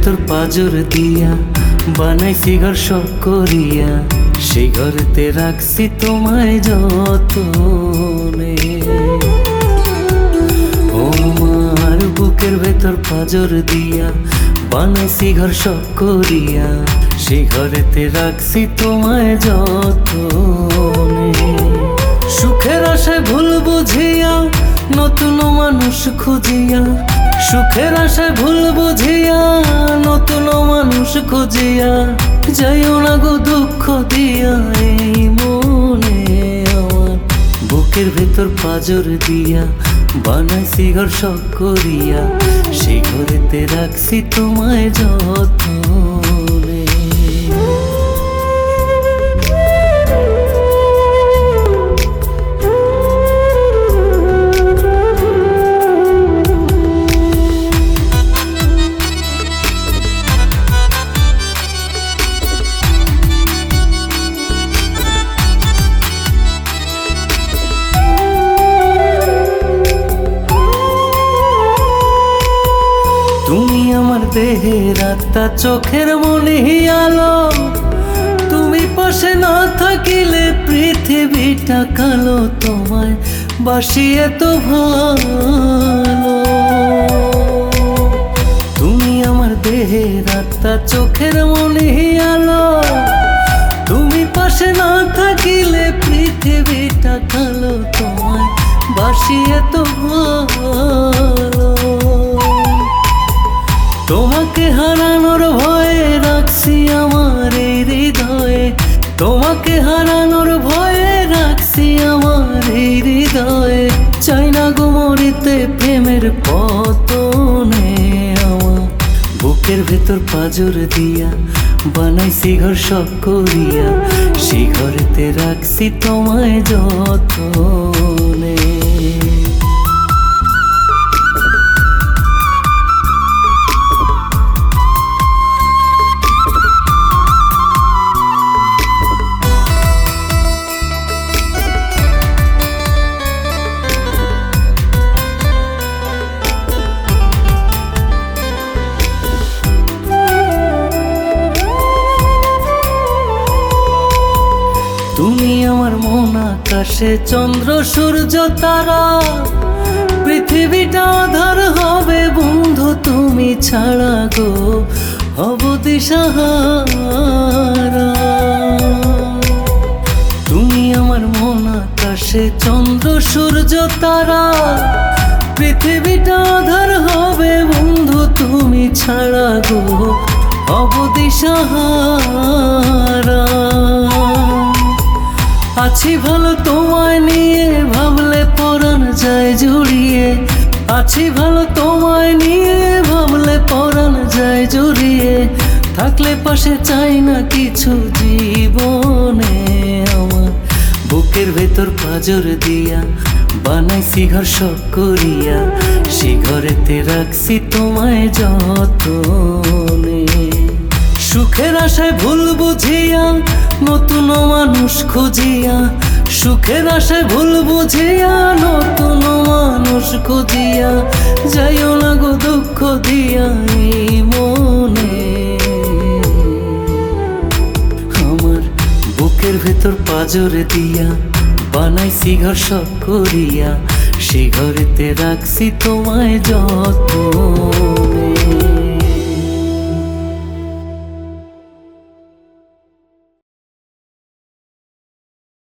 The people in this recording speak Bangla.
ভেতর পাজর দিয়া বানাইছি ঘর শখ করিয়া, সেই ঘরেতে রাখছি তোমায় যতনে। ও আমার বুকের ভেতর পাজর দিয়া বানাইছি ঘর শখ করিয়া, সেই ঘরেতে রাখছি তোমায় যতনে। সুখের আশায় ভুল বুঝিয়া নতুন মানুষ খুঁজিয়া, সুখের আশায় ভুল বুঝিয়া নতুন মানুষ খুঁজিয়া, যাইও না গো দুঃখ দিয়া এই মনে আমার। বুকের ভেতর পাজর দিয়া বানাইছি ঘর শখ করিয়া, সেই ঘরেতে রাখছি তোমায় যতনে। তুমি আমার দেহের আত্মা, চোখের মনে আলো, তুমি পাশে না থাকিলে পৃথিবীটা কালো, তোমায় বাসি এত ভালো। তুমি আমার দেহের আত্মা, চোখের মনে আলো, তুমি পাশে না থাকিলে পৃথিবীটা কালো, তোমায় বাসি এত ভালো। তোমাকে হারানোর ভয়ে রাখছি আমার এই হৃদয়ে, তোমাকে হারানোর ভয়ে রাখছি আমার এই হৃদয়ে, চাই না গো মরিতে প্রেমের পতনে আমার। বুকের ভেতর পাজর দিয়া বানাইছি ঘর শখ করিয়া, সেই ঘরেতে রাখছি তোমায় যতনে। তুমি আমার মন আকাশে চন্দ্র সূর্য তারা, পৃথিবীটা আধার হবে বন্ধু তুমি ছাড়া গো, হব দিশাহারা। তুমি আমার মন আকাশে চন্দ্র সূর্য তারা, পৃথিবীটা আধার হবে বন্ধু তুমি ছাড়া গো, হব দিশাহারা। আছি ভালো তোমায় নিয়ে ভাবলে পরাণ যায় জুড়িয়ে, আছি ভালো তোমায় নিয়ে ভাবলে পরাণ যায় জুড়িয়ে, থাকলে পাশে চাই না কিছু জীবনে আমার। বুকের ভেতর পাজর দিয়া বানাইছি ঘর শখ করিয়া, সেই ঘরেতে রাখছি তোমায় যতনে। সুখের আশায় ভুল বুঝিয়া নতুন মানুষ খুঁজিয়া, সুখের আশায় ভুল বুঝিয়া নতুন মানুষ খুঁজিয়া, যাইও না গো দুঃখ দিয়া এই মনে আমার। বুকের ভেতর পাজর দিয়া বানাইছি ঘর শখ করিয়া, সেই ঘরেতে রাখছি তোমায় যতনে।